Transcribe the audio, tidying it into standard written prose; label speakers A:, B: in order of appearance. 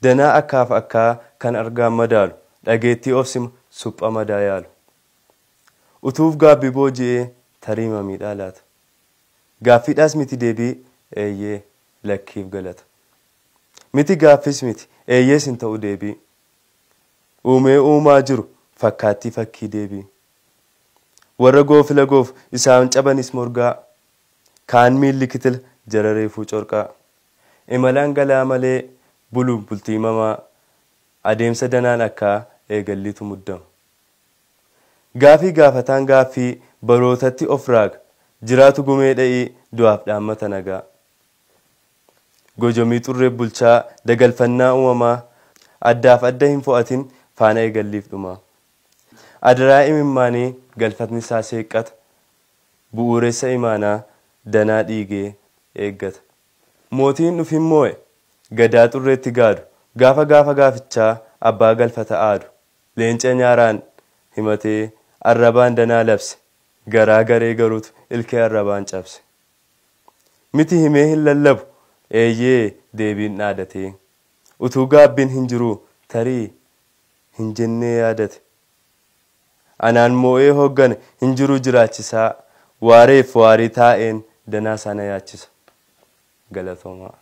A: danaa akkaaf akkaa kan argaan madaalu dhageettii obsima suphaa madaa yaalu utuuf gaabbii booji'ee tariima miidhaa laata gaaffiidhaas miti deebii eeyyee lakkiif galata miti gaaffis miti eeyyees hin ta'u deebii uumee uumaa jiru fakkaattii fakkii deebii warra goofila goof isaan cabanis morgaa kaan miilli kitila jarareefuu corqaa imalaan galaa malee buluun bultii mamaa adeemsa danaan akka eegalliitu muddama gaafii gaafataan gaaffii barootatti of raaga jiraatu gumee dha'ii du'aaf dhaammata nagaa gojomii xurree bulchaa dagalfannaa uumamaa addaaf adda hin fo'atin faana eegalliif dhumaa adaraa imimmaanii galfatni isaa seeqqata bu'uureessa imaanaa danaa dhiigee eeggata mootiin dhufin moo'e gadaa xurreetti gaadu gaafa gaafichaa abbaa galfata aadu leenca nyaaraan himatee arrabaan danaa labse garaa garee garuutu ilkee arrabaan cabse miti himee hin lallabu eeyyee deebiin dhaadatee utuu gaabbiin hin jiruu tarii hin jennee yaadate anaan moo'ee hoggane hin jiru jiraachisaa waareef waarii taa'een danaa sana yaachisa galatoomaa